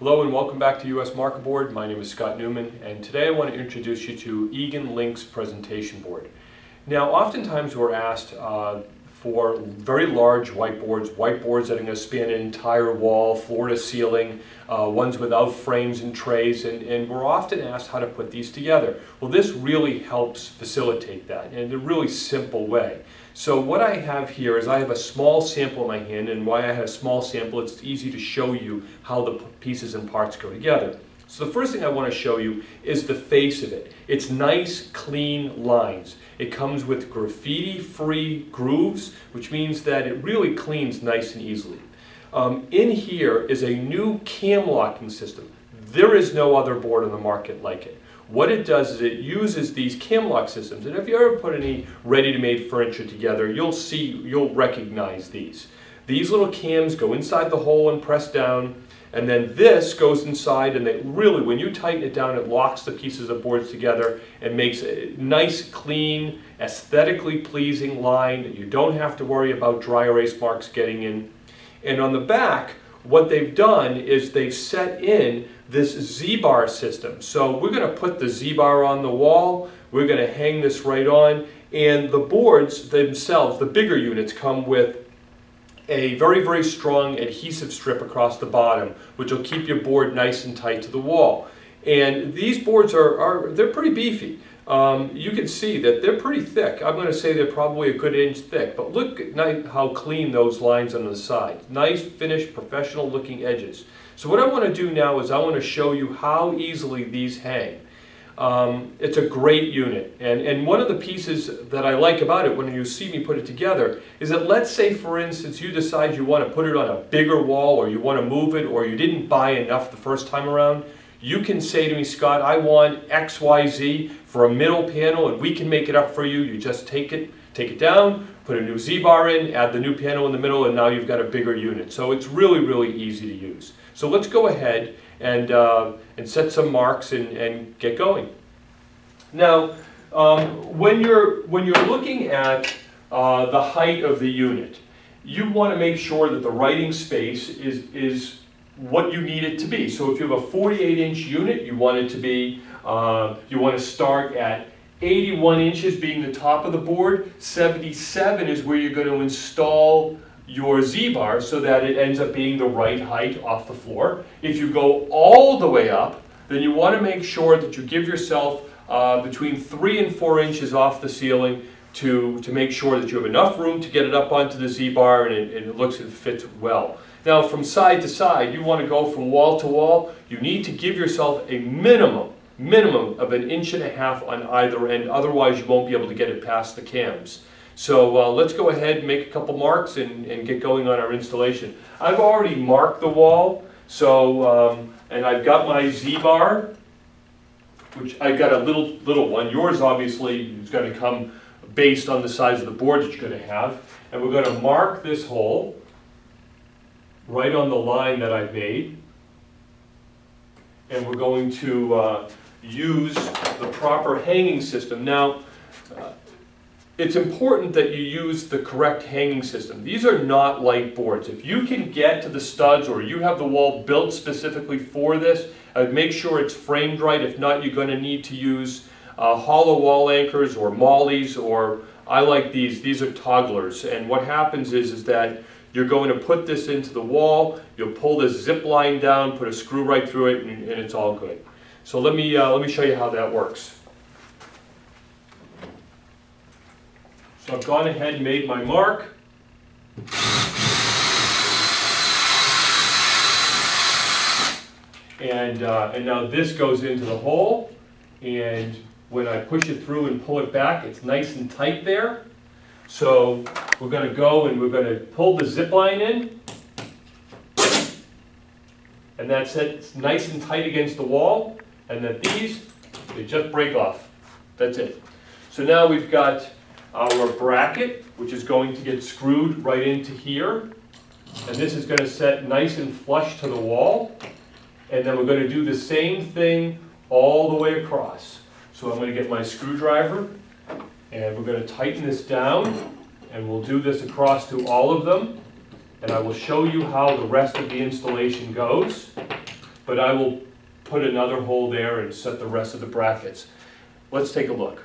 Hello and welcome back to US Markerboard. My name is Scott Newman, and today I want to introduce you to Egan LINXX Presentation Board. Now, oftentimes we're asked for very large whiteboards that are going to span an entire wall, floor to ceiling, ones without frames and trays, and we're often asked how to put these together. Well, this really helps facilitate that in a really simple way. So what I have here is I have a small sample in my hand, and why I have a small sample, it's easy to show you how the pieces and parts go together. So the first thing I want to show you is the face of it. It's nice, clean lines. It comes with graffiti-free grooves, which means that it really cleans nice and easily. In here is a new cam locking system. There is no other board on the market like it. What it does is it uses these cam lock systems, and if you ever put any ready-to-made furniture together, you'll recognize these. These little cams go inside the hole and press down, and then this goes inside, and it really, when you tighten it down, it locks the pieces of boards together and makes a nice, clean, aesthetically pleasing line that you don't have to worry about dry erase marks getting in. And on the back, what they've done is they've set in this Z-bar system. So we're going to put the Z-bar on the wall, we're going to hang this right on, and the boards themselves, the bigger units, come with a very, very strong adhesive strip across the bottom, which will keep your board nice and tight to the wall. And these boards they're pretty beefy. You can see that they're pretty thick. I'm going to say they're probably a good inch thick, but look at how clean those lines on the side. Nice, finished, professional looking edges. So what I want to do now is I want to show you how easily these hang. It's a great unit, and one of the pieces that I like about it when you see me put it together is that, let's say for instance you decide you want to put it on a bigger wall, or you want to move it, or you didn't buy enough the first time around. You can say to me, Scott, I want XYZ for a middle panel, and we can make it up for you. You just take it down, put a new Z-bar in, add the new panel in the middle, and now you've got a bigger unit. So it's really, really easy to use. So let's go ahead and set some marks and get going. Now, when you're looking at the height of the unit, you want to make sure that the writing space is what you need it to be. So if you have a 48-inch unit, you want it to be, you want to start at 81 inches being the top of the board. 77 is where you're going to install your Z-bar so that it ends up being the right height off the floor. If you go all the way up, then you want to make sure that you give yourself between 3 and 4 inches off the ceiling to make sure that you have enough room to get it up onto the Z-bar and it looks and fits well. Now, from side to side, you want to go from wall to wall. You need to give yourself a minimum of 1.5 inches on either end, otherwise you won't be able to get it past the cams. So let's go ahead and make a couple marks and get going on our installation. I've already marked the wall, so and I've got my Z-bar, which I've got a little one. Yours obviously is going to come based on the size of the board that you're going to have. And we're going to mark this hole right on the line that I've made. And we're going to use the proper hanging system. Now, it's important that you use the correct hanging system. These are not light boards. If you can get to the studs, or you have the wall built specifically for this, I'd make sure it's framed right. If not, you're going to need to use hollow wall anchors or mollies, or I like these. These are togglers. And what happens is that you're going to put this into the wall, you'll pull this zip line down, put a screw right through it, and it's all good. So let me show you how that works. So I've gone ahead and made my mark. And now this goes into the hole, and when I push it through and pull it back, it's nice and tight there. So we're going to go and we're going to pull the zip line in, and that's it. It's nice and tight against the wall, and then they just break off. That's it. So now we've got our bracket, which is going to get screwed right into here, and this is going to set nice and flush to the wall, and then we're going to do the same thing all the way across. So I'm going to get my screwdriver, and we're going to tighten this down, and we'll do this across to all of them, and I will show you how the rest of the installation goes. but I will put another hole there and set the rest of the brackets. Let's take a look.